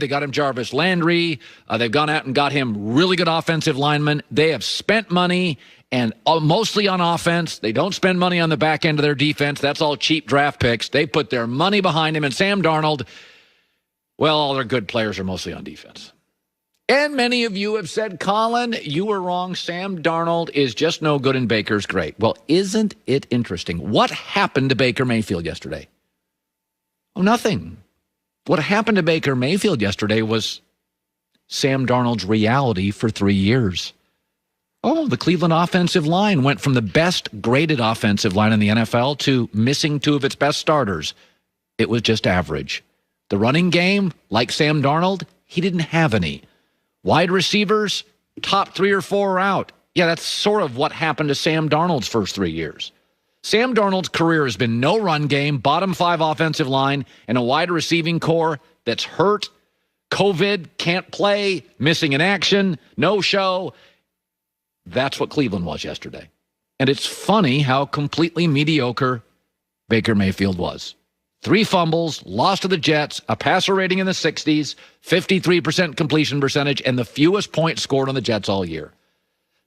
They got him Jarvis Landry. They've gone out and got him really good offensive linemen. They have spent money, and mostly on offense. They don't spend money on the back end of their defense. That's all cheap draft picks. They put their money behind him. And Sam Darnold, well, all their good players are mostly on defense. And many of you have said, Colin, you were wrong. Sam Darnold is just no good and Baker's great. Well, isn't it interesting? What happened to Baker Mayfield yesterday? Oh, nothing. What happened to Baker Mayfield yesterday was Sam Darnold's reality for 3 years. Oh, the Cleveland offensive line went from the best graded offensive line in the NFL to missing 2 of its best starters. It was just average. The running game, like Sam Darnold, he didn't have any. Wide receivers, top 3 or 4 are out. Yeah, that's sort of what happened to Sam Darnold's first 3 years. Sam Darnold's career has been no run game, bottom 5 offensive line, and a wide receiving core that's hurt, COVID, can't play, missing in action, no show. That's what Cleveland was yesterday. And it's funny how completely mediocre Baker Mayfield was. 3 fumbles, lost to the Jets, a passer rating in the 60s, 53% completion percentage, and the fewest points scored on the Jets all year.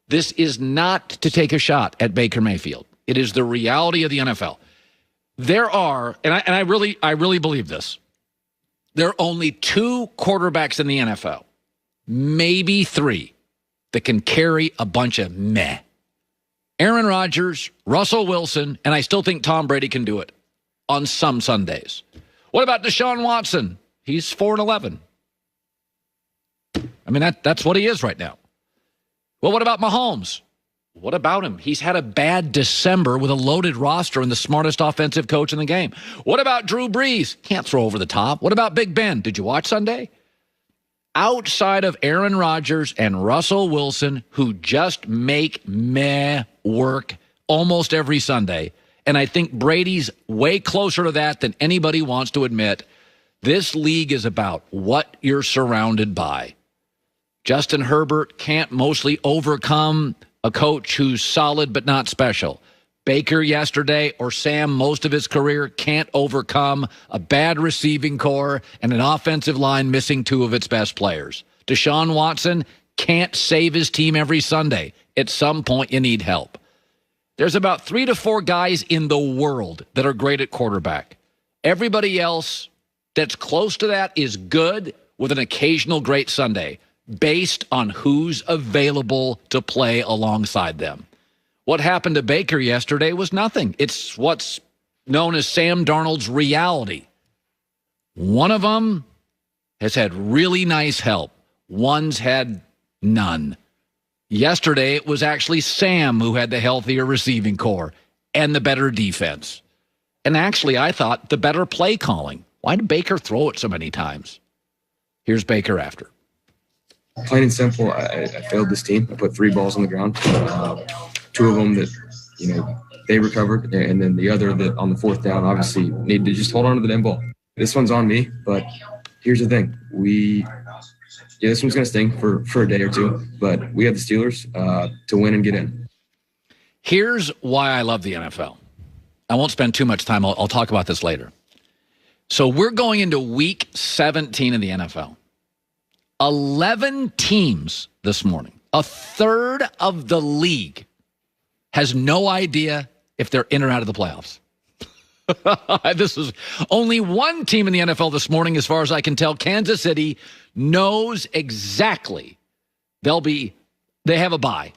This is not to take a shot at Baker Mayfield. It is the reality of the NFL. There are, and I really believe this, there are only 2 quarterbacks in the NFL, maybe 3, that can carry a bunch of meh. Aaron Rodgers, Russell Wilson, and I still think Tom Brady can do it on some Sundays. What about Deshaun Watson? He's 4-11. I mean, that's what he is right now. Well, what about Mahomes? What about him? He's had a bad December with a loaded roster and the smartest offensive coach in the game. What about Drew Brees? Can't throw over the top. What about Big Ben? Did you watch Sunday? Outside of Aaron Rodgers and Russell Wilson, who just make meh work almost every Sunday, and I think Brady's way closer to that than anybody wants to admit, this league is about what you're surrounded by. Justin Herbert can't mostly overcome a coach who's solid but not special. Baker yesterday, or Sam most of his career, can't overcome a bad receiving core and an offensive line missing 2 of its best players. Deshaun Watson can't save his team every Sunday. At some point, you need help. There's about 3 to 4 guys in the world that are great at quarterback. Everybody else that's close to that is good with an occasional great Sunday, based on who's available to play alongside them. What happened to Baker yesterday was nothing. It's what's known as Sam Darnold's reality. One of them has had really nice help. One's had none. Yesterday, it was actually Sam who had the healthier receiving core and the better defense. And actually, I thought the better play calling. Why did Baker throw it so many times? Here's Baker after. Plain and simple, I failed this team. I put 3 balls on the ground. 2 of them that, they recovered, and then the other that on the 4th down, obviously needed to just hold on to the damn ball. This one's on me, but here's the thing. This one's going to sting for a day or 2, but we have the Steelers to win and get in. Here's why I love the NFL. I won't spend too much time. I'll talk about this later. So we're going into week 17 of the NFL. 11 teams this morning, a third of the league, has no idea if they're in or out of the playoffs. This is only one team in the NFL this morning, as far as I can tell. Kansas City knows exactly they have a bye.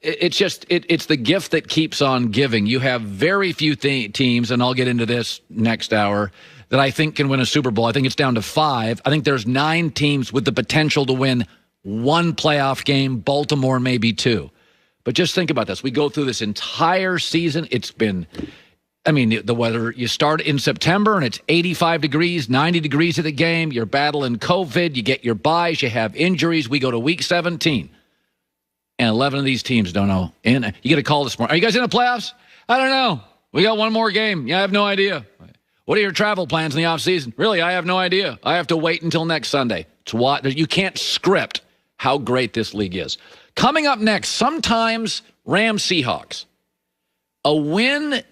It's the gift that keeps on giving. You have very few teams, and I'll get into this next hour, that I think can win a Super Bowl. I think it's down to 5. I think there's 9 teams with the potential to win 1 playoff game, Baltimore maybe 2. But just think about this. We go through this entire season. It's been, the weather, you start in September and it's 85 degrees, 90 degrees at the game. You're battling COVID. You get your buys. You have injuries. We go to week 17. And 11 of these teams don't know. And you get a call this morning. Are you guys in the playoffs? I don't know. We got 1 more game. Yeah, I have no idea. What are your travel plans in the offseason? Really, I have no idea. I have to wait until next Sunday. It's what you can't script how great this league is. Coming up next, sometimes Rams Seahawks. A win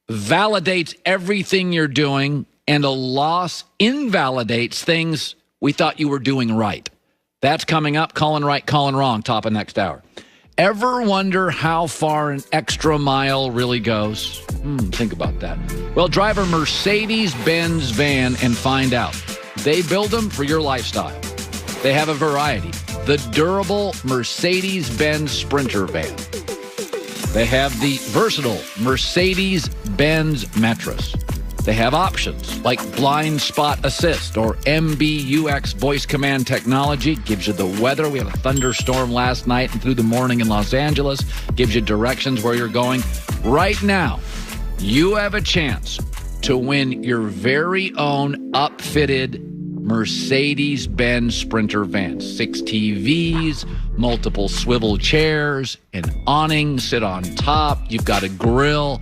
validates everything you're doing. and a loss invalidates things we thought you were doing right. That's coming up. Colin right, Colin wrong, top of next hour. Ever wonder how far an extra mile really goes? Think about that. Well, drive a Mercedes-Benz van and find out. They build them for your lifestyle. They have a variety. The durable Mercedes-Benz Sprinter van. They have the versatile Mercedes-Benz mattress. They have options like blind spot assist or MBUX voice command technology. Gives you the weather. We had a thunderstorm last night and through the morning in Los Angeles. Gives you directions where you're going. Right now, you have a chance to win your very own upfitted Mercedes-Benz Sprinter van. 6 TVs, multiple swivel chairs, an awning, sit on top. You've got a grill.